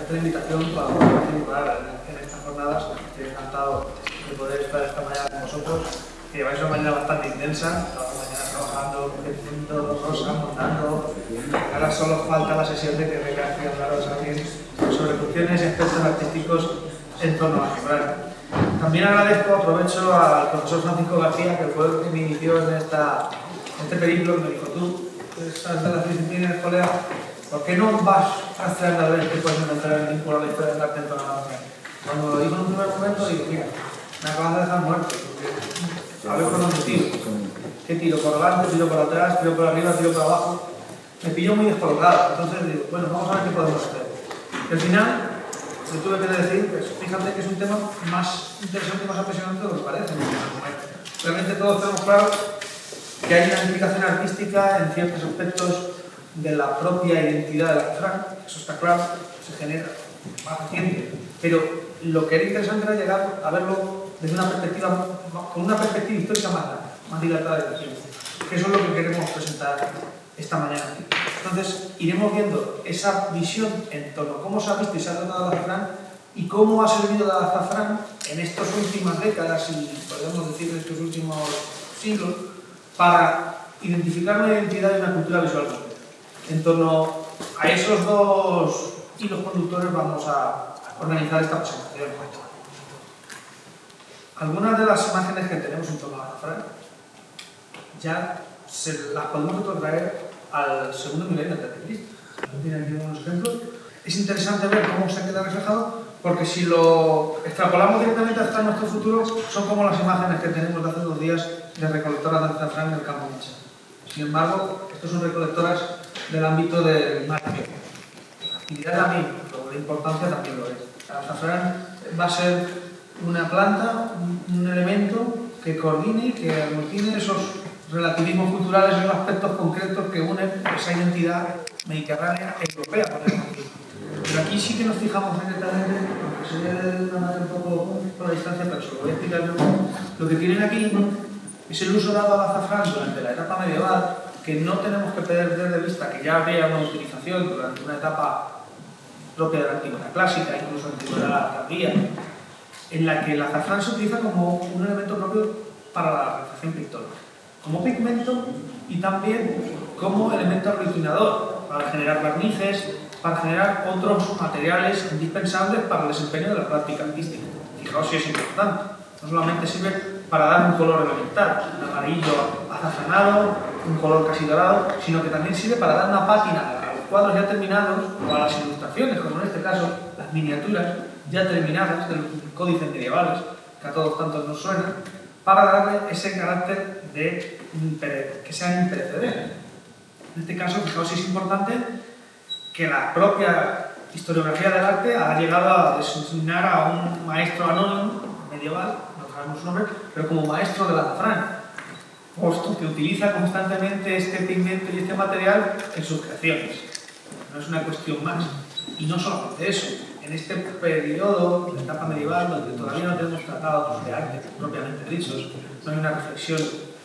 agradecerte la invitación para participar en estas jornadas. Estoy encantado de poder estar esta mañana con vosotros, que lleváis una mañana bastante intensa, toda la mañana trabajando, creciendo, cosas, montando. Ahora solo falta la sesión de que venga aquí a hablaros a alguien sobre cuestiones y aspectos artísticos en torno a Gibran. También agradezco, aprovecho al profesor Francisco García, que fue el que me inició en este periplo, que me dijo: tú, sabes de las disciplinas, colega, ¿por qué no vas rastreando a ver qué puedes encontrar en vínculo a la historia del arte en torno a la ciencia? Cuando lo dijo en un primer momento, digo: mira, me acabas de dejar muerto, porque a ver por dónde tiro. ¿Qué tiro? ¿Por delante, tiro por atrás, tiro por arriba, tiro por abajo? Me pilló muy descolocado. Entonces digo: bueno, vamos a ver qué podemos hacer. Y al final, le tuve que decir, pues fíjate que es un tema más interesante y más apasionante de lo que parece. Realmente todos tenemos claro que hay una implicación artística en ciertos aspectos de la propia identidad de la Fran, eso está claro, se genera más reciente, pero lo que era interesante era llegar a verlo desde una perspectiva, con una perspectiva histórica más dilatada del tiempo, que eso es lo que queremos presentar esta mañana. Entonces iremos viendo esa visión en torno a cómo se ha visto y se ha tratado el azafrán y cómo ha servido el azafrán en estas últimas décadas y podemos decir en estos últimos siglos para identificar una identidad y una cultura visual completa. En torno a esos dos hilos conductores vamos a organizar esta presentación. Algunas de las imágenes que tenemos en torno al azafrán ya las podemos retrotraer al segundo milenio antes de Cristo. Tienen aquí unos ejemplos. Es interesante ver cómo se queda reflejado, porque si lo extrapolamos directamente hasta nuestro futuro, son como las imágenes que tenemos de hace 2 días de recolectoras de azafrán en el campo Micha. Sin embargo, estas son recolectoras del ámbito del marketing. La actividad es la misma, pero la importancia también lo es. El azafrán va a ser una planta, un elemento que coordine y que aglutine esos relativismos culturales en los aspectos concretos que unen esa identidad mediterránea e europea, por ejemplo. Pero aquí sí que nos fijamos directamente, aunque se ve de una manera un poco por la distancia, pero se lo voy a explicar yo. Lo que tienen aquí es el uso dado al azafrán durante la etapa medieval, que no tenemos que perder de vista que ya había una utilización durante una etapa propia de la antigüedad clásica, incluso antigüedad tardía, en la que el azafrán se utiliza como un elemento propio para la realización pictórica, como pigmento y también como elemento aglutinador para generar barnices, para generar otros materiales indispensables para el desempeño de la práctica artística. Fijaos si es importante, no solamente sirve para dar un color elemental, un amarillo azafranado, un color casi dorado, sino que también sirve para dar una pátina a los cuadros ya terminados o a las ilustraciones, como en este caso las miniaturas ya terminadas de los códices medievales, que a todos tantos nos suenan, para darle ese carácter de que sean imperecederos. En este caso, fijaos si es importante que la propia historiografía del arte ha llegado a designar a un maestro anónimo medieval, no sabemos su nombre, pero como maestro del azafrán, puesto que utiliza constantemente este pigmento y este material en sus creaciones. No es una cuestión más. Y no solamente eso, en este periodo, la etapa medieval, donde todavía no tenemos tratados de arte propiamente dichos, no hay una reflexión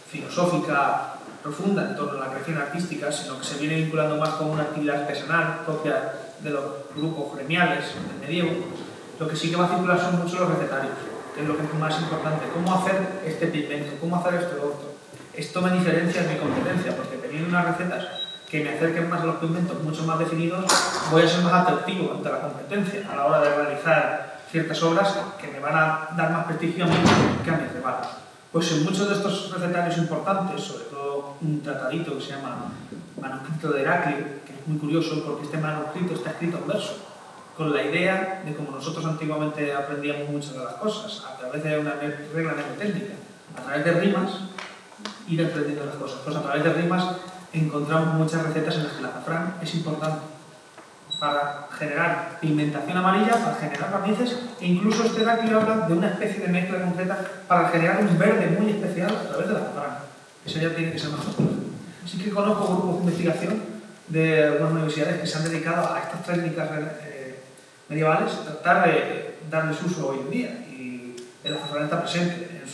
filosófica profunda en torno a la creación artística, sino que se viene vinculando más con una actividad artesanal propia de los grupos gremiales del medievo. Lo que sí que va a circular son muchos los recetarios, que es lo que es más importante. ¿Cómo hacer este pigmento? ¿Cómo hacer este otro? Esto me diferencia en mi competencia, porque teniendo unas recetas que me acerquen más a los pigmentos mucho más definidos, voy a ser más atractivo ante la competencia a la hora de realizar ciertas obras que me van a dar más prestigio a mí que a mis rivales. Pues en muchos de estos recetarios importantes, sobre todo un tratadito que se llama Manuscrito de Heraclio, que es muy curioso porque este manuscrito está escrito en verso, con la idea de como nosotros antiguamente aprendíamos muchas de las cosas, a través de una regla mnemotécnica, a través de rimas, ir aprendiendo las cosas. Pues a través de rimas encontramos muchas recetas en las que el azafrán es importante para generar pigmentación amarilla, para generar barnices, e incluso este Heraclio habla de una especie de mezcla concreta para generar un verde muy especial a través del azafrán. Eso ya tiene que ser más complejo. Sí que conozco grupos de investigación de algunas universidades que se han dedicado a estas técnicas medievales, tratar de darles uso hoy en día, y el azafrán está presente en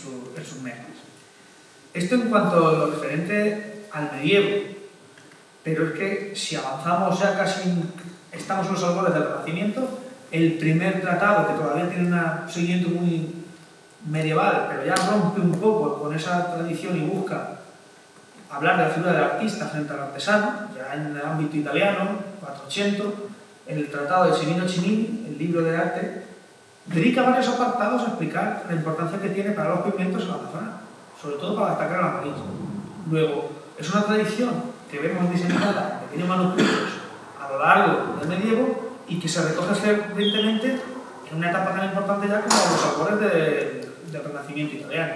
sus mezclas. Esto en cuanto a lo referente al medievo, pero es que si avanzamos ya casi, estamos en los albores del Renacimiento, el primer tratado, que todavía tiene un seguimiento muy medieval, pero ya rompe un poco con esa tradición y busca hablar de la figura del artista frente al artesano, ya en el ámbito italiano, 400, en el tratado de Cimino Cimini, el libro de arte, dedica varios apartados a explicar la importancia que tiene para los pigmentos el azafrán, sobre todo para destacar el amarillo. Luego, es una tradición que vemos diseñada en pequeños manuscritos a lo largo del medievo y que se recoge frecuentemente en una etapa tan importante ya como los autores del Renacimiento italiano.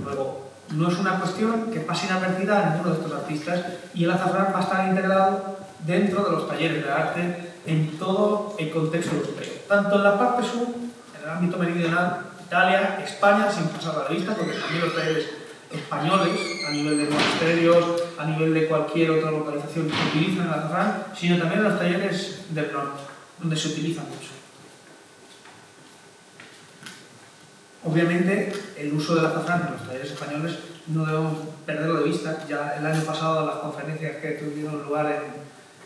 Luego, no es una cuestión que pase inadvertida a ninguno de estos artistas y el azafrán va a estar integrado dentro de los talleres de arte en todo el contexto europeo. Tanto en la parte sur, en el ámbito meridional, Italia, España, sin pasar a la vista, porque también los talleres españoles, a nivel de monasterios, a nivel de cualquier otra localización, utilizan el azafrán, sino también en los talleres del norte, donde se utiliza mucho. Obviamente, el uso del azafrán en los talleres españoles no debemos perderlo de vista. Ya el año pasado, en las conferencias que tuvieron lugar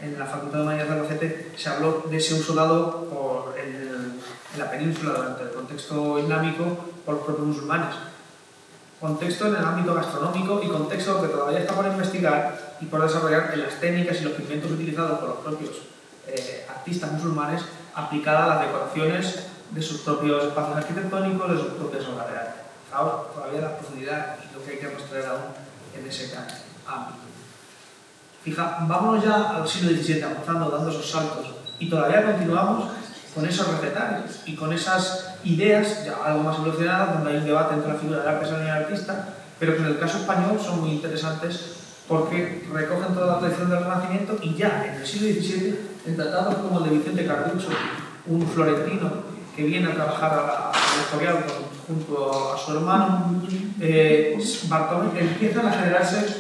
en la Facultad de Humanidades de Albacete, se habló de ese uso dado en la península durante el contexto islámico por los propios musulmanes. Contexto en el ámbito gastronómico y contexto que todavía está por investigar y por desarrollar en las técnicas y los pigmentos utilizados por los propios artistas musulmanes aplicada a las decoraciones de sus propios espacios arquitectónicos, de sus propias obras de arte. Ahora, todavía la profundidad y lo que hay que mostrar aún en ese ámbito. Fija, vámonos ya al siglo XVII, avanzando, dando esos saltos, y todavía continuamos con esos recetarios y con esas ideas ya algo más evolucionadas, donde hay un debate entre la figura del artesano y el artista, pero que en el caso español son muy interesantes porque recogen toda la tradición del Renacimiento y ya en el siglo XVII, en tratados como el de Vicente Carducho, un florentino que viene a trabajar al Escorial junto a su hermano, Bartolomé, empiezan a generarse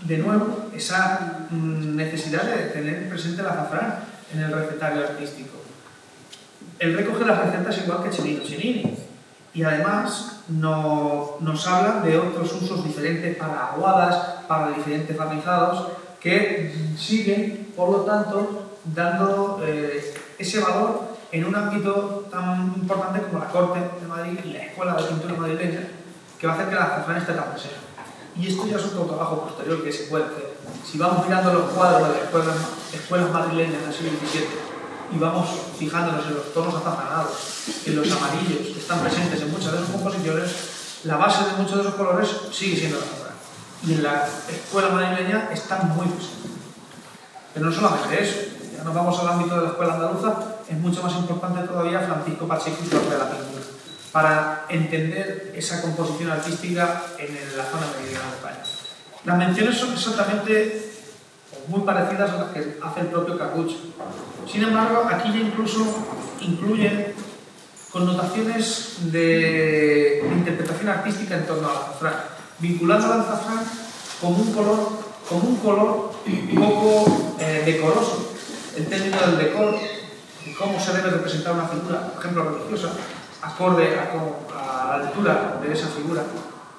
de nuevo esa necesidad de tener presente el azafrán en el recetario artístico. Él recoge las recetas igual que Cimino Cimini y además nos habla de otros usos diferentes para aguadas, para diferentes barnizados, que siguen, por lo tanto, dando ese valor en un ámbito tan importante como la Corte de Madrid y la Escuela de Pintura madrileña, que va a hacer que el azafrán esté tan presente. Y esto ya es otro trabajo posterior que se puede hacer. Si vamos mirando los cuadros de las escuelas madrileñas del siglo XVII y vamos fijándonos en los tonos azafranados, en los amarillos que están presentes en muchas de sus composiciones, la base de muchos de esos colores sigue siendo el azafrán. Y en la escuela madrileña están muy presentes. Pero no solamente eso, ya nos vamos al ámbito de la escuela andaluza, es mucho más importante todavía Francisco Pacheco y su arte de la pintura, para entender esa composición artística en la zona meridional de España. Las menciones son exactamente muy parecidas a las que hace el propio Carducho. Sin embargo, aquí ya incluso incluyen connotaciones de interpretación artística en torno al azafrán, vinculando al azafrán como un color poco decoroso. El término del decor, de cómo se debe representar una figura, por ejemplo, religiosa, acorde a la altura de esa figura,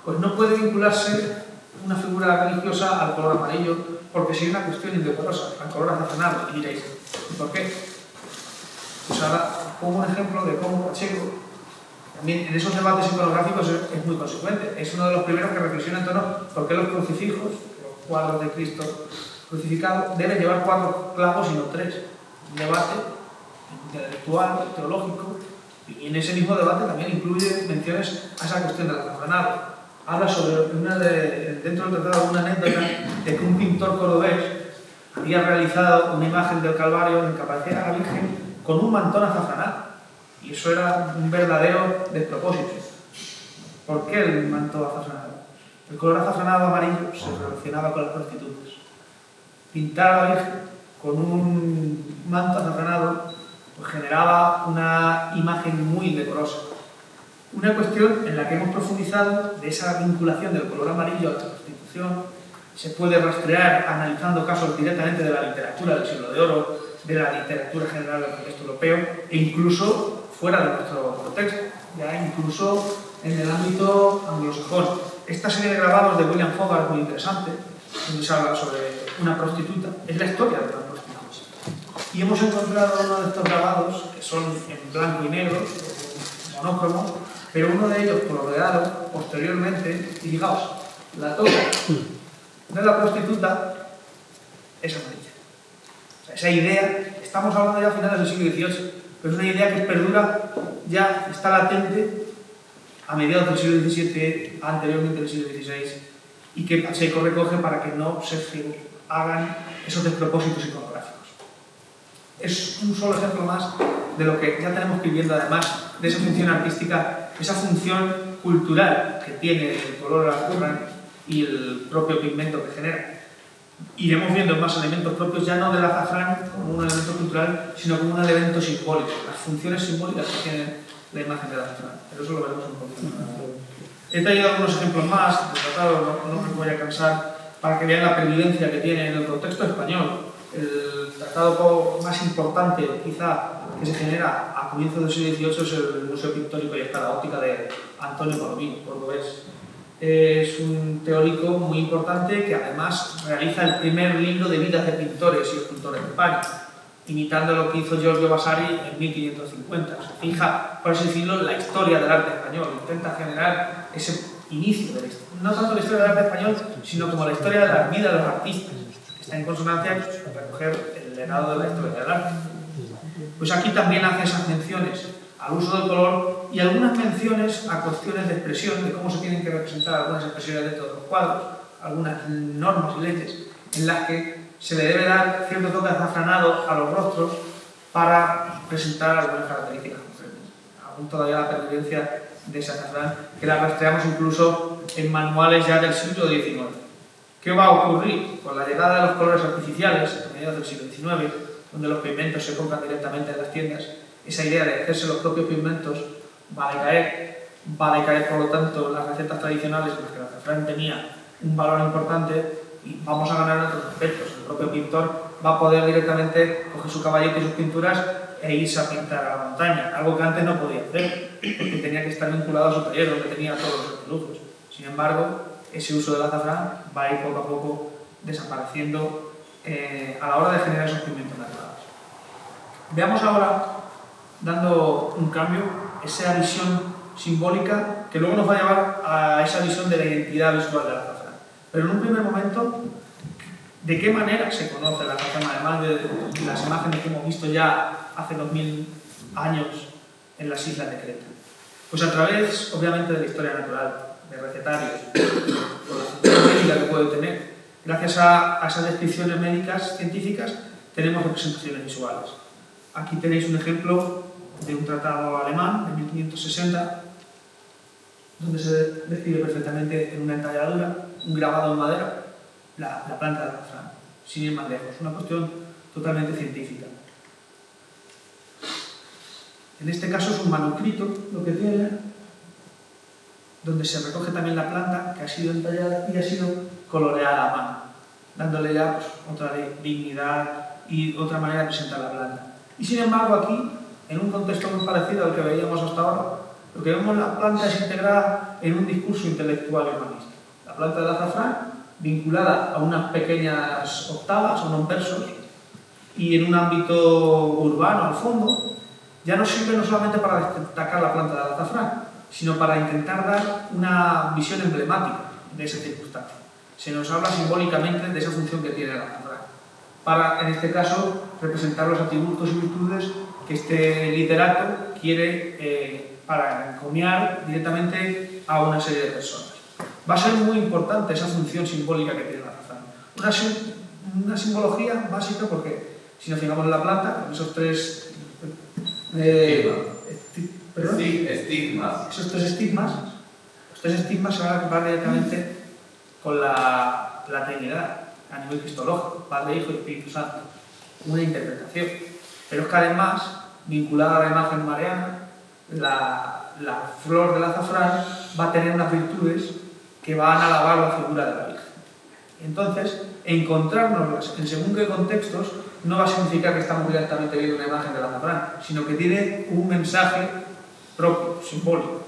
pues no puede vincularse una figura religiosa al color amarillo porque sería una cuestión indecorosa, al color azafranado. Y diréis, ¿y por qué? Pues ahora pongo un ejemplo de cómo Pacheco, también en esos debates iconográficos es muy consecuente. Es uno de los primeros que reflexiona en torno a por qué los crucifijos, los cuadros de Cristo crucificado, deben llevar 4 clavos y no 3. Un debate intelectual, teológico, y en ese mismo debate también incluye menciones a esa cuestión del azafranado. Habla sobre dentro del tratado una anécdota de que un pintor cordobés había realizado una imagen del Calvario en que aparecía a la Virgen con un mantón azafranado. Y eso era un verdadero despropósito. ¿Por qué el mantón azafranado? El color azafranado amarillo se relacionaba con las prostitutas. Pintar a la Virgen con un manto azafranado pues generaba una imagen muy decorosa. Una cuestión en la que hemos profundizado de esa vinculación del color amarillo a la prostitución se puede rastrear analizando casos directamente de la literatura del siglo de oro, de la literatura general del contexto europeo e incluso fuera de nuestro contexto, ya incluso en el ámbito anglosajón. Esta serie de grabados de William Hogarth es muy interesante, donde se habla sobre una prostituta, es la historia de las prostitutas. Y hemos encontrado uno de estos grabados, que son en blanco y negro, monócromos, pero uno de ellos coloreado posteriormente, y fijaos, la toga de la prostituta es amarilla. O sea, esa idea, estamos hablando ya a finales del siglo XVIII, pero es una idea que perdura, ya está latente a mediados del siglo XVII, anteriormente del siglo XVI, y que Pacheco recoge para que no se hagan esos despropósitos iconográficos. Es un solo ejemplo más de lo que ya tenemos que ir viendo, además de esa función artística, esa función cultural que tiene el color azafrán y el propio pigmento que genera. Iremos viendo más elementos propios, ya no del azafrán como un elemento cultural, sino como un elemento simbólico, las funciones simbólicas que tiene la imagen del azafrán. Pero eso lo veremos un poquito. He traído algunos ejemplos más del tratado, no me voy a cansar, para que vean la pervivencia que tiene en el contexto español. El tratado más importante, quizá, que se genera a comienzos del siglo XVIII es el Museo Pictórico y Escala Óptica de Antonio Palomino, cordobés. Es un teórico muy importante que además realiza el primer libro de vidas de pintores y escultores de España, imitando lo que hizo Giorgio Vasari en 1550. Se fija, por así decirlo, la historia del arte español, intenta generar ese inicio de la historia. No tanto la historia del arte español, sino como la historia de la vida de los artistas, que está en consonancia con recoger el legado de la historia del arte. Pues aquí también hace esas menciones al uso del color y algunas menciones a cuestiones de expresión, de cómo se tienen que representar algunas expresiones dentro de los cuadros, algunas normas y leyes en las que se le debe dar cierto toque azafranado a los rostros para presentar algunas características concretas. Aún todavía la pervivencia de ese azafrán, que la rastreamos incluso en manuales ya del siglo XIX. ¿Qué va a ocurrir? Con la llegada de los colores artificiales a mediados del siglo XIX, donde los pigmentos se compran directamente en las tiendas, esa idea de hacerse los propios pigmentos va a decaer por lo tanto las recetas tradicionales en las que el azafrán tenía un valor importante y vamos a ganar en otros aspectos. El propio pintor va a poder directamente coger su caballete y sus pinturas e irse a pintar a la montaña, algo que antes no podía hacer, porque tenía que estar vinculado a su taller donde tenía todos los artilujos. Sin embargo, ese uso del azafrán va a ir poco a poco desapareciendo a la hora de generar esos pigmentos naturales. Veamos ahora, dando un cambio, esa visión simbólica que luego nos va a llevar a esa visión de la identidad visual del azafrán. Pero en un primer momento, ¿de qué manera se conoce el azafrán, además de las imágenes que hemos visto ya hace 2000 años en las islas de Creta? Pues a través, obviamente, de la historia natural, de recetarios, por la función médica que puede tener. Gracias a esas descripciones médicas científicas tenemos representaciones visuales. Aquí tenéis un ejemplo de un tratado alemán de 1560, donde se describe perfectamente en una entalladura, un grabado en madera, la planta del azafrán, sin ir más lejos. Una cuestión totalmente científica. En este caso es un manuscrito lo que tiene, donde se recoge también la planta que ha sido entallada y ha sido coloreada a mano, dándole ya pues, otra dignidad y otra manera de presentar la planta. Y sin embargo aquí, en un contexto muy parecido al que veíamos hasta ahora, lo que vemos la planta es integrada en un discurso intelectual y humanista. La planta del azafrán, vinculada a unas pequeñas octavas, a unos versos, y en un ámbito urbano al fondo, ya no sirve no solamente para destacar la planta del azafrán, sino para intentar dar una visión emblemática de esa circunstancia. Se nos habla simbólicamente de esa función que tiene el azafrán, para, en este caso, representar los atributos y virtudes que este literato quiere para encomiar directamente a una serie de personas. Va a ser muy importante esa función simbólica que tiene el azafrán. Una simbología básica porque, si nos fijamos en la planta, esos tres estigmas. Esos tres estigmas, los tres estigmas se van a ocupar directamente con la Trinidad a nivel cristológico, Padre, Hijo y Espíritu Santo. Una interpretación. Pero es que además, vinculada a la imagen mariana, la flor del azafrán va a tener unas virtudes que van a alabar la figura de la Virgen. Entonces, encontrarnos en según qué contextos no va a significar que estamos directamente viendo una imagen del azafrán, sino que tiene un mensaje propio, simbólico.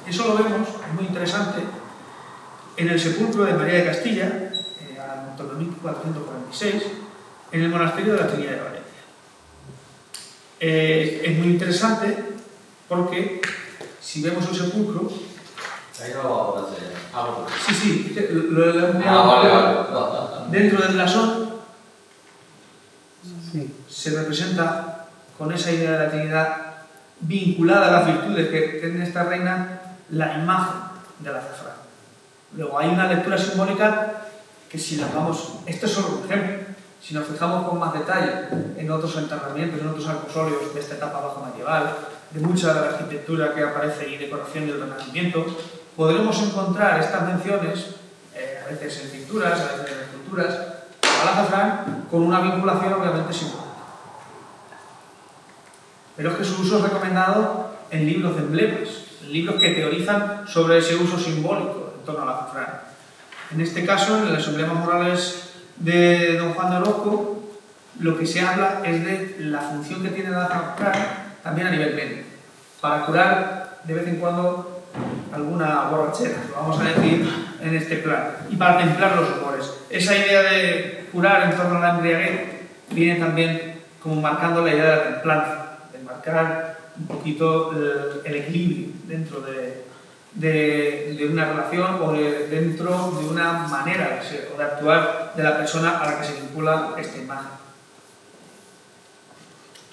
Eso lo vemos, es muy interesante, en el sepulcro de María de Castilla, en torno a 1446, en el monasterio de la Trinidad de Valencia. Es muy interesante porque si vemos el sepulcro... Ahí no lo vamos a enseñar. Sí, lo he vale. Dentro del blasón se representa con esa idea de la Trinidad vinculada a las virtudes que tiene esta reina, la imagen del azafrán. Luego hay una lectura simbólica que si la vamos... Esto es solo un ejemplo. Si nos fijamos con más detalle en otros enterramientos, en otros arcosolios de esta etapa bajo medieval, de mucha de la arquitectura que aparece y decoración del Renacimiento, podremos encontrar estas menciones, a veces en pinturas, a veces en esculturas, al azafrán con una vinculación obviamente simbólica. Pero es que su uso es recomendado en libros de emblemas, en libros que teorizan sobre ese uso simbólico en torno al azafrán. En este caso, en los emblemas morales de don Juan de Orozco, lo que se habla es de la función que tiene el azafrán también a nivel médico, para curar de vez en cuando alguna borrachera, lo vamos a decir en este plan, y para templar los humores. Esa idea de curar en torno a la embriaguez viene también como marcando la idea de la templanza, de marcar un poquito el equilibrio dentro de una relación o dentro de una manera de ser o de actuar de la persona a la que se vincula esta imagen.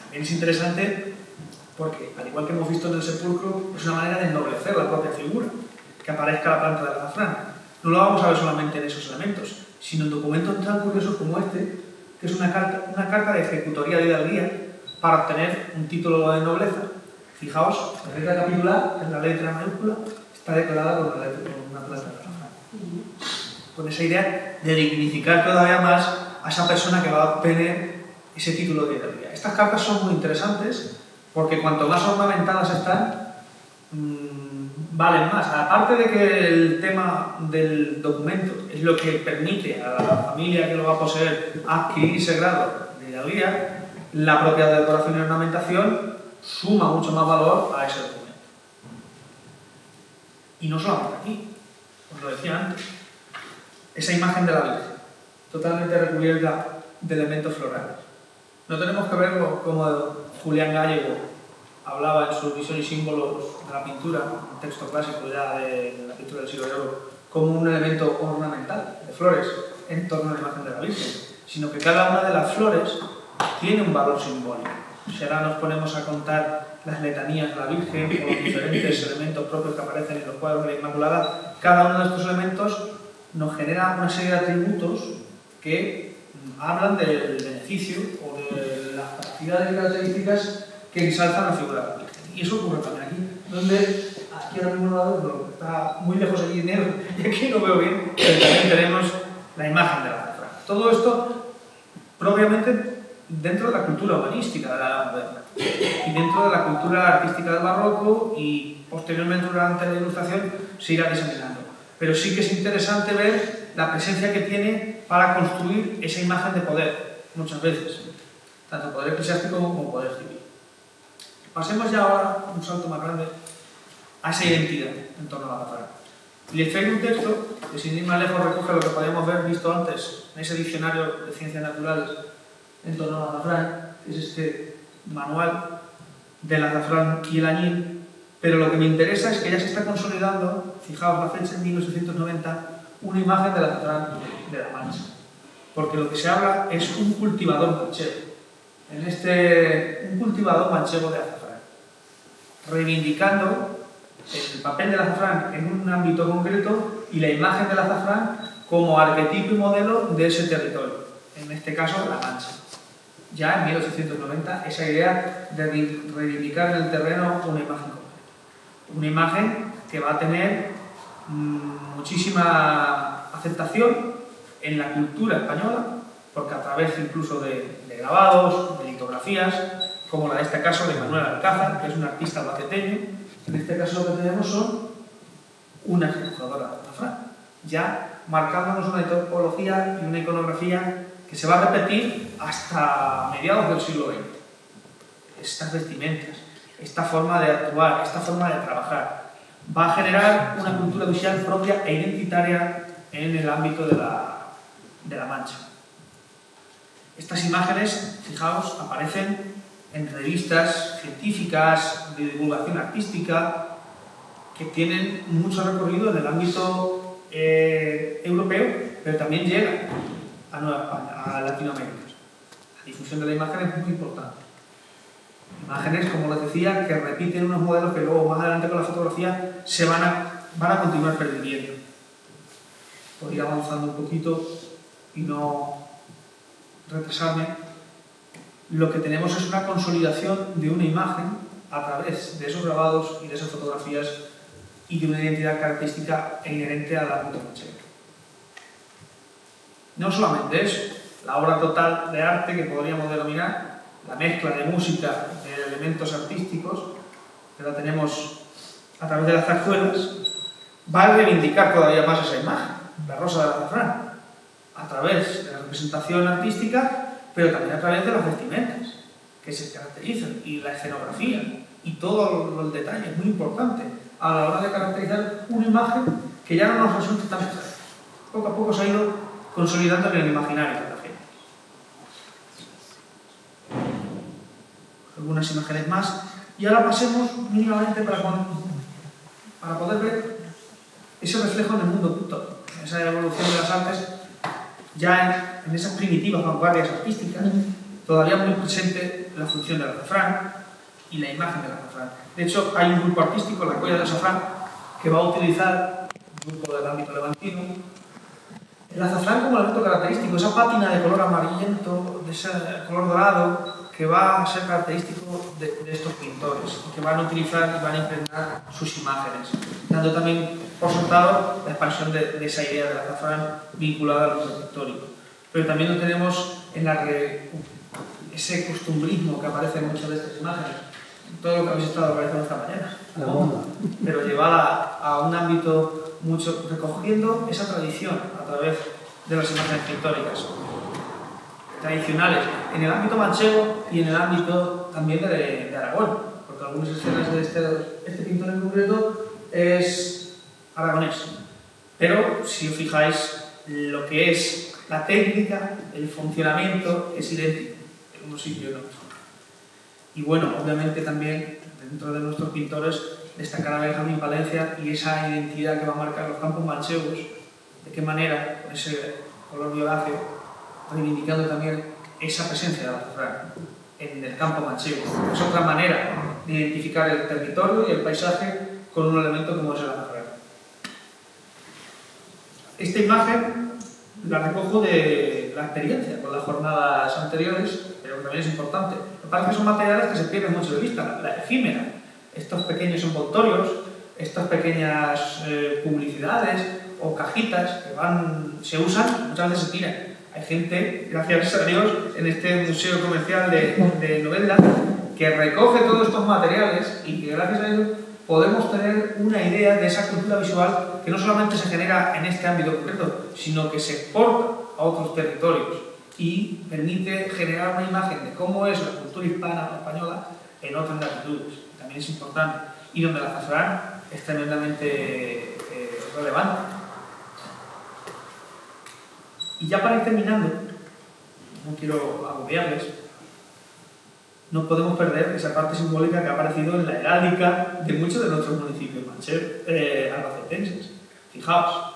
También es interesante porque, al igual que hemos visto en el sepulcro, es una manera de ennoblecer la propia figura, que aparezca la planta del azafrán. No lo vamos a ver solamente en esos elementos, sino en documentos tan curiosos como este, que es una carta de ejecutoría de hidalguía para obtener un título de nobleza. Fijaos, la letra capitular, en la letra mayúscula, está declarada con una planta del azafrán. Con esa idea de dignificar todavía más a esa persona que va a obtener ese título de hidalguía. Estas cartas son muy interesantes porque cuanto más ornamentadas están, valen más. Aparte de que el tema del documento es lo que permite a la familia que lo va a poseer adquirir ese grado de hidalguía, la propia decoración y ornamentación suma mucho más valor a ese documento. Y no solamente aquí, os lo decía antes, esa imagen de la Virgen, totalmente recubierta de elementos florales. No tenemos que verlo como Julián Gallego hablaba en su Visión y Símbolos de la pintura, un texto clásico ya de la pintura del siglo de oro, como un elemento ornamental de flores en torno a la imagen de la Virgen, sino que cada una de las flores tiene un valor simbólico. Si ahora nos ponemos a contar las letanías de la Virgen o los diferentes elementos propios que aparecen en los cuadros de la Inmaculada, cada uno de estos elementos nos genera una serie de atributos que hablan del beneficio o de las capacidades y características que ensalzan la figura de la Virgen. Y eso ocurre también aquí, donde aquí ahora mismo lado, está muy lejos allí en negro y aquí no veo bien, pero también tenemos la imagen de la azafrán. Todo esto propiamente dentro de la cultura humanística de la Edad Moderna y dentro de la cultura artística del barroco y posteriormente durante la Ilustración se irá diseminando. Pero sí que es interesante ver la presencia que tiene para construir esa imagen de poder, muchas veces, tanto poder eclesiástico como poder civil. Pasemos ya ahora un salto más grande a esa identidad en torno a la azafrán. Y les traigo un texto que sin ir más lejos recoge lo que podíamos haber visto antes en ese diccionario de ciencias naturales en torno al azafrán, que es este manual del azafrán y el añil, pero lo que me interesa es que ya se está consolidando, fijaos la fecha, en 1890, una imagen del azafrán de la Mancha. Porque lo que se habla es un cultivador manchego, un cultivador manchego de azafrán, reivindicando el papel del azafrán en un ámbito concreto y la imagen del azafrán como arquetipo y modelo de ese territorio, en este caso la Mancha. Ya en 1890 esa idea de reivindicar en el terreno una imagen concreta. Una imagen que va a tener muchísima aceptación en la cultura española, porque a través incluso de grabados, de litografías, como la de este caso de Manuel Alcázar, que es un artista albaceteño. En este caso lo que tenemos son una ejecutadora de azafrán, ya marcándonos una tipología y una iconografía que se va a repetir hasta mediados del siglo XX. Estas vestimentas, esta forma de actuar, esta forma de trabajar, va a generar una cultura visual propia e identitaria en el ámbito de la Mancha. Estas imágenes, fijaos, aparecen en revistas científicas, de divulgación artística, que tienen mucho recorrido en el ámbito europeo, pero también llegan a Nueva España, a Latinoamérica. La difusión de la imagen es muy importante. Imágenes, como les decía, que repiten unos modelos que luego más adelante con la fotografía van a continuar perviviendo. Por ir avanzando un poquito y no retrasarme, lo que tenemos es una consolidación de una imagen a través de esos grabados y de esas fotografías y de una identidad característica e inherente al ámbito manchego. No solamente eso, la obra total de arte que podríamos denominar la mezcla de música, de elementos artísticos, que la tenemos a través de las zarzuelas, va a reivindicar todavía más esa imagen, la rosa del azafrán, a través de la representación artística, pero también a través de las vestimentas que se caracterizan y la escenografía y todo el detalle es muy importante a la hora de caracterizar una imagen que ya no nos resulta tan extraña. Poco a poco se ha ido consolidando en el imaginario de la gente. Algunas imágenes más y ahora pasemos mínimamente para poder ver ese reflejo en el mundo pictórico, esa evolución de las artes ya en esas primitivas vanguardias artísticas, todavía muy presente la función del azafrán y la imagen del azafrán. De hecho, hay un grupo artístico, la Colla del Azafrán, que va a utilizar, un grupo del ámbito levantino, el azafrán como elemento característico, esa pátina de color amarillento, de ese color dorado, que va a ser característico de estos pintores, que van a utilizar y van a impregnar sus imágenes, dando también por sentado la expansión de esa idea del azafrán vinculada al mundo pictórico. Pero también lo tenemos en ese costumbrismo que aparece en muchas de estas imágenes, todo lo que habéis estado realizando esta mañana, pero llevada a un ámbito mucho, recogiendo esa tradición a través de las imágenes pictóricas tradicionales en el ámbito manchego y en el ámbito también de Aragón, porque algunas escenas de este pintor en concreto es aragonés. Pero si os fijáis, lo que es la técnica, el funcionamiento es idéntico en un sitio y en otro. Y bueno, obviamente también dentro de nuestros pintores destacará Benjamín Palencia y esa identidad que va a marcar los campos manchegos, de qué manera, con ese color violáceo, reivindicando también esa presencia del azafrán en el campo manchego. Es otra manera de identificar el territorio y el paisaje con un elemento como es el azafrán. Esta imagen la recojo de la experiencia con las jornadas anteriores, pero también es importante. Me parece que son materiales que se pierden mucho de vista, la efímera, estos pequeños envoltorios, estas pequeñas publicidades o cajitas que se usan, muchas veces se tiran. Hay gente, gracias a Dios, en este museo comercial de Novelda, que recoge todos estos materiales y que gracias a ellos podemos tener una idea de esa cultura visual que no solamente se genera en este ámbito concreto, sino que se exporta a otros territorios y permite generar una imagen de cómo es la cultura hispana o española en otras latitudes. También es importante. Y donde el azafrán es tremendamente relevante. Y ya para ir terminando, no quiero agobiarles, no podemos perder esa parte simbólica que ha aparecido en la heráldica de muchos de nuestros municipios albacetenses. Fijaos,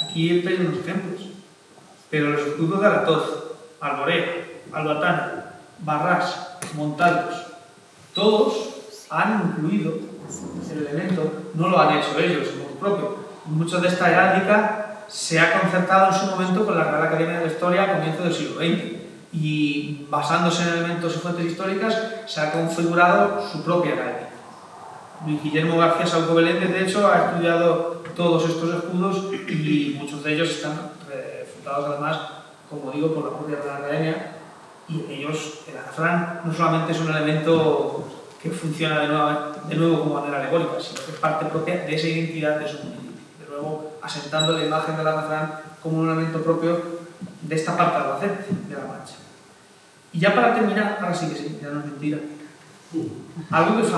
aquí hay unos ejemplos, pero los escudos de Aratoz, Alborea, Albatana, Barrás, Montaltos, todos han incluido el elemento, no lo han hecho ellos, como propio. Mucho de esta heráldica se ha concertado en su momento con la Real Academia de la Historia a comienzos del siglo XX y basándose en elementos y fuentes históricas se ha configurado su propia heráldica. Luis Guillermo García Sauco Beléndez, de hecho, ha estudiado todos estos escudos y muchos de ellos están refutados además, como digo, por la propia Real Academia, y ellos, el azafrán, no solamente es un elemento que funciona de nuevo como manera alegórica, sino que es parte propia de esa identidad de su municipio. De nuevo, asentando la imagen del azafrán como un elemento propio de esta parte de Albacete, de la Mancha. Y ya para terminar, ahora sí que sí, ya no es mentira, algo que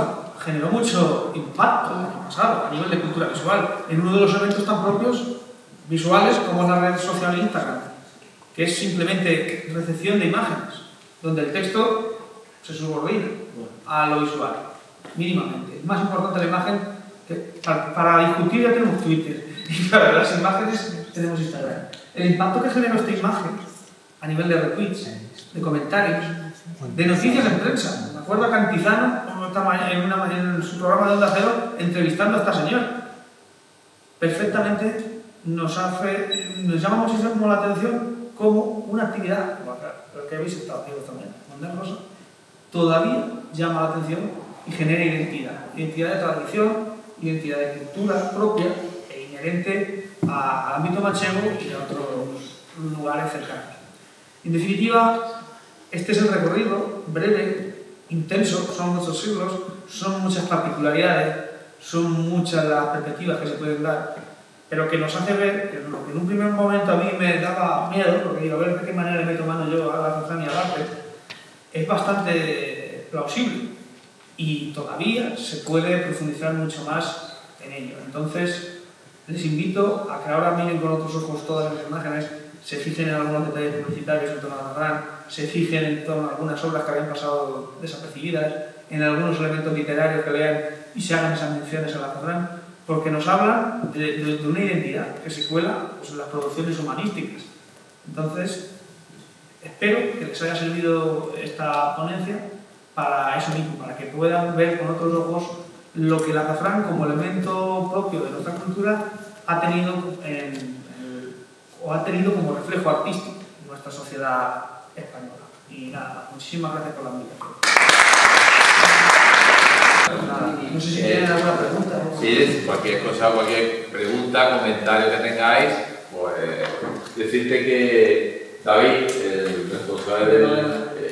generó mucho impacto el año pasado a nivel de cultura visual, en uno de los eventos tan propios visuales como es la red social Instagram, que es simplemente recepción de imágenes, donde el texto se subordina a lo visual, mínimamente. Es más importante la imagen que para discutir ya tenemos Twitter y para las imágenes tenemos Instagram. El impacto que generó esta imagen a nivel de retweets, de comentarios, de noticias en prensa. Me acuerdo a Cantizano en su programa de Onda Cero entrevistando a esta señora. Perfectamente nos llama muchísimo la atención como una actividad, lo que habéis estado haciendo también, mandar cosas, todavía llama la atención y genera identidad de tradición, identidad de cultura propia e inherente al ámbito manchego y a otros lugares cercanos. En definitiva, este es el recorrido, breve, intenso, son muchos siglos, son muchas particularidades, son muchas las perspectivas que se pueden dar, pero que nos hace ver que lo que en un primer momento a mí me daba miedo, porque digo, a ver de qué manera le meto mano yo a la Azafrán y al arte, es bastante plausible y todavía se puede profundizar mucho más en ello. Entonces, les invito a que ahora miren con otros ojos todas las imágenes, se fijen en algunos detalles publicitarios en torno a Azafrán, se fijen en torno a algunas obras que habían pasado desapercibidas, en algunos elementos literarios que lean y se hagan esas menciones a la Azafrán, porque nos hablan de una identidad que se cuela pues, en las producciones humanísticas. Entonces, espero que les haya servido esta ponencia para eso mismo, para que puedan ver con otros ojos lo que la Azafrán como elemento propio de nuestra cultura ha tenido como reflejo artístico en nuestra sociedad española. Y nada, muchísimas gracias por la invitación. No sé si tienen alguna pregunta. Sí, cualquier cosa, cualquier pregunta, comentario que tengáis, pues decirte que David, el responsable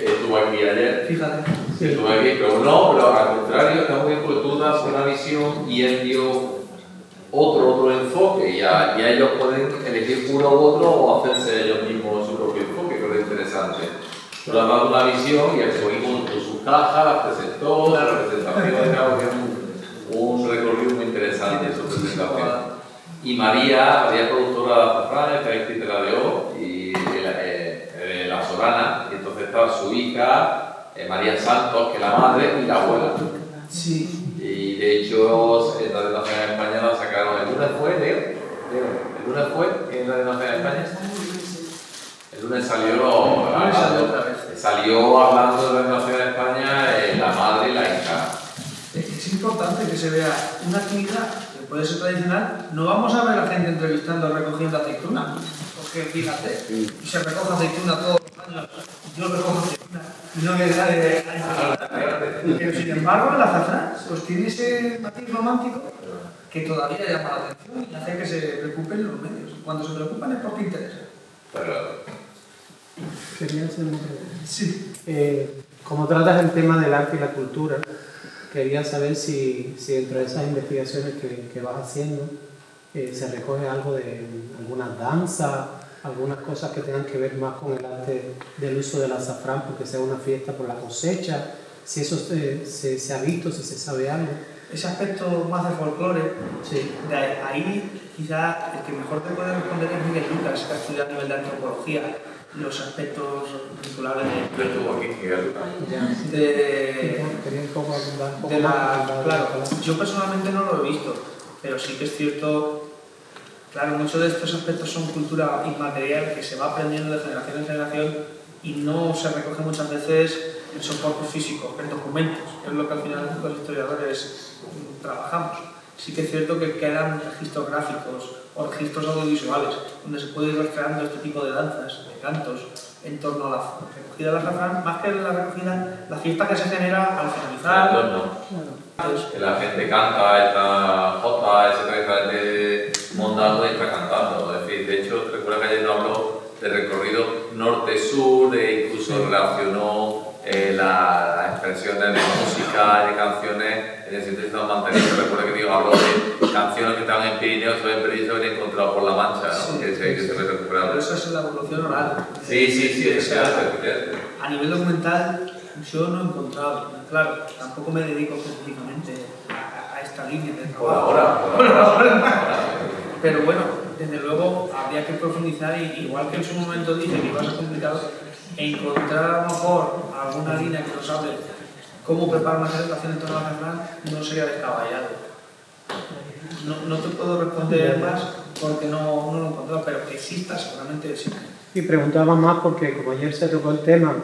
estuvo aquí ayer. Fíjate. Estuvo aquí, pero al contrario, está muy bien porque tú das una visión y él dio otro enfoque y ya ellos pueden elegir uno u otro o hacerse ellos mismos su propio enfoque, que es interesante. Pero has dado una visión y el seguimos con sus cajas, las presentó, la presentación, claro que es un recorrido muy interesante su presentación. Y María es productora de Azafrán, está escrita la de hoy, y la Solana, y entonces está su hija, María Santos, que es la madre y la abuela. Sí. Y de hecho, en Radio Nacional Española sacaron, el lunes fue, el lunes fue en Radio Nacional España. El lunes salió hablando de la Nacional de España la madre y la hija. Es importante que se vea una actividad que puede ser tradicional. No vamos a ver a gente entrevistando recogiendo aceituna, porque fíjate, se recoge aceituna todos los años, yo recojo aceituna y no me da de... Pero sin embargo, el azafrán pues tiene ese matiz romántico que todavía llama la atención y hace que se preocupen los medios. Cuando se preocupan es porque interesa. Quería hacer una pregunta. Sí. Como tratas el tema del arte y la cultura, quería saber si dentro de esas investigaciones que vas haciendo se recoge algo de algunas danzas, algunas cosas que tengan que ver más con el arte del uso del azafrán, porque sea una fiesta por la cosecha, si eso se ha visto, si se sabe algo. Ese aspecto más de folclore, sí. De ahí quizá el que mejor te puede responder es Miguel Lucas, que ha estudiado a nivel de antropología los aspectos vinculables claro, yo personalmente no lo he visto, pero sí que es cierto, claro, muchos de estos aspectos son cultura inmaterial que se va aprendiendo de generación en generación y no se recoge muchas veces en soportes físicos, en documentos, que es lo que al final los historiadores trabajamos. Sí que es cierto que quedan registros gráficos o registros audiovisuales donde se puede ir recreando este tipo de danzas, de cantos, en torno a la recogida del azafrán, más que la recogida, la fiesta que se genera al finalizar. Que la gente canta esta jota, ese tradicional mondado y está cantando. Es decir, de hecho, recuerda que ayer nos habló de recorrido norte-sur e incluso relacionó las expresiones de música y de canciones en el sentido de están manteniendo. Recuerda que habló de canciones que estaban en Pirineos o en Perillo y encontrado por la Mancha, ¿no? Sí, que se ve recuperado. Pero eso es la evolución oral. Sí, es a nivel documental yo no he encontrado, claro, tampoco me dedico específicamente a esta línea de trabajo. Por ahora. Pero bueno, desde luego habría que profundizar y igual que en su momento dije que iba a ser complicado, encontrar a lo mejor alguna línea que nos hable cómo preparar una celebración en torno a Fernán no sería descabellado. No te puedo responder más porque no lo he encontrado, pero que exista, seguramente existe. Y preguntaba más porque como ayer se tocó el tema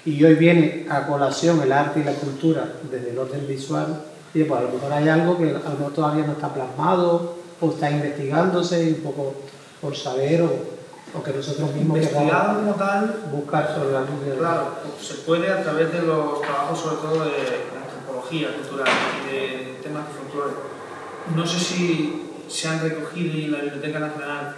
y hoy viene a colación el arte y la cultura desde el orden visual, y pues a lo mejor hay algo que a lo mejor todavía no está plasmado o está investigándose un poco por saber o que nosotros mismos Investigado como tal, buscar sobre la luz de... claro, se puede a través de los trabajos sobre todo de antropología cultural y de temas de folclore. No sé si se han recogido en la Biblioteca Nacional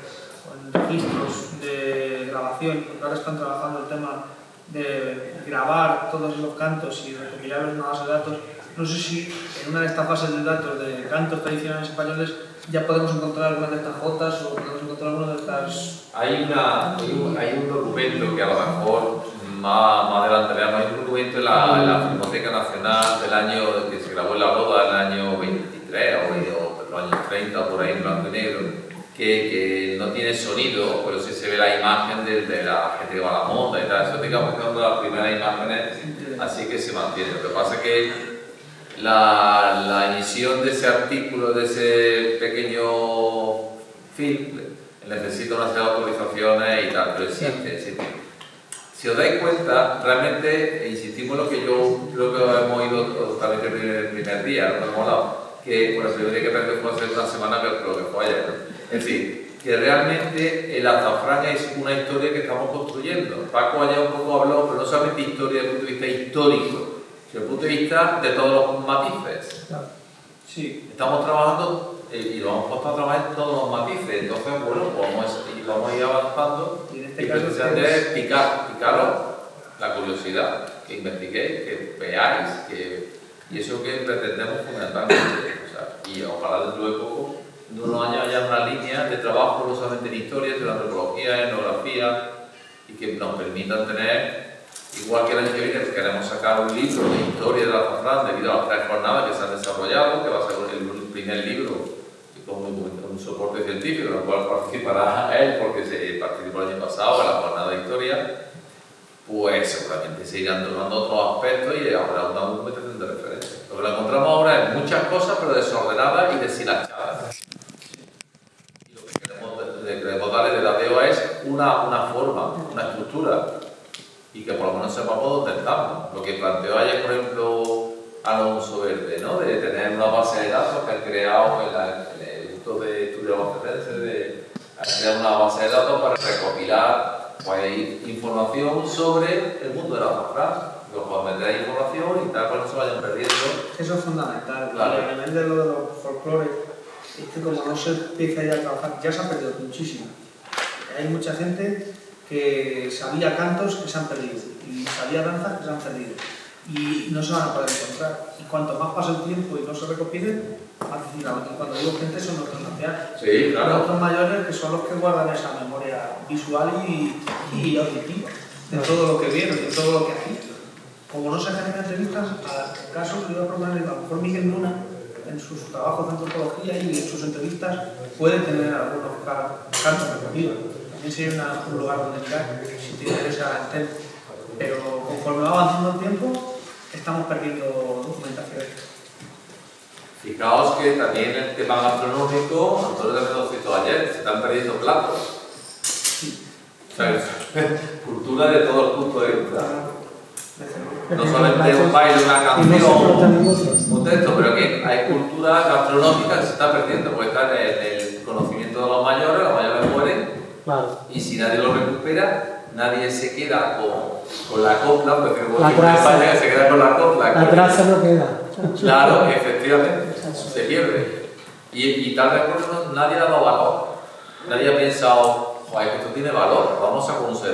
o en registros de grabación, porque ahora están trabajando el tema de grabar todos los cantos y recopilarlos en una base de datos. No sé si en una de estas bases de datos de cantos tradicionales españoles ya podemos encontrar algunas de estas jotas o podemos encontrar algunas de estas... Hay un documento que a lo mejor más adelante veamos, hay un documento en la Filmoteca Nacional del año que se grabó en La Roda, el año 23 o los años 30, por ahí en blanco y negro, que no tiene sonido, pero sí se ve la imagen de la gente que va a la monta y tal. Eso digamos que es una de las primeras imágenes, así que se mantiene. Lo que pasa es que la emisión de ese artículo, de ese pequeño film, necesita una serie de autorizaciones y tal, pero existe. Si os dais cuenta, realmente insistimos en lo que yo creo que hemos oído totalmente el primer día, lo que hemos hablado, que por el primer día que pensé fue hace una semana, pero lo que fue ayer. En fin, que realmente el azafrán es una historia que estamos construyendo. Paco ayer un poco habló, pero no solamente historia desde el punto de vista histórico, sino desde el punto de vista de todos los matices. Claro. Sí. Estamos trabajando y lo hemos puesto a trabajar en todos los matices. Entonces, bueno, pues vamos a ir avanzando Y en este y caso precisamente es picaros la curiosidad, que investiguéis, que veáis, y eso que pretendemos fundamentalmente. O sea, y ojalá dentro de poco, en unos años haya una línea de trabajo no solamente en historia, sino en antropología, etnografía, y que nos permitan tener, igual que el año que viene, queremos sacar un libro de historia de la azafrán debido a las 3 jornadas que se han desarrollado, que va a ser el primer libro con un soporte científico, en el cual participará él, porque se participó el año pasado en la jornada de historia. Pues seguramente se irán tomando otros aspectos y habrá una documentación de referencia. Lo que encontramos ahora es muchas cosas, pero desordenadas y deshilachadas. Y lo que queremos darle de la DEO es una forma, una estructura, y que por lo menos sepamos dónde estamos. Lo que planteó ayer, por ejemplo, Alonso Verde, ¿no? De tener una base de datos que han creado en el Instituto de Estudios Albacetenses, de crear una base de datos para recopilar pues, información sobre el mundo de la azafrán. Los pueden meter información y tal, para que no se vayan perdiendo. Eso es fundamental. Claro. El elemento de lo de los folclores es que como no se empieza ya a trabajar, ya se ha perdido muchísimo. Hay mucha gente que sabía cantos que se han perdido y sabía danzas que se han perdido y no se van a poder encontrar. Y cuanto más pasa el tiempo y no se recopilen, más difícil. Y cuando digo gente son nuestros ancianos. Sí, claro. Nuestros mayores que son los que guardan esa memoria visual y auditiva de todo lo que vieron, de todo lo que hacían. Como no se generan entrevistas, al caso que yo voy a proponer, a lo mejor Miguel Luna, en sus trabajos de antropología y en sus entrevistas, puede tener algunos cantos recogidos. También sería un lugar donde mirar, si te interesa el tema. Pero conforme va avanzando el tiempo, estamos perdiendo documentación. Fijaos que también el tema gastronómico, Antonio también lo citó ayer, se están perdiendo platos. O sea, cultura de todos los puntos de vista. No solamente un baile, una canción, un texto, pero que hay cultura gastronómica que se está perdiendo, porque está en el conocimiento de los mayores mueren, Claro. y si nadie lo recupera, nadie se queda con la copla, porque La traza. España se queda con la copla. La traza no queda. Claro, efectivamente, se pierde. Y tal vez por eso nadie ha dado valor. Nadie ha pensado, joder, que esto tiene valor, vamos a conocer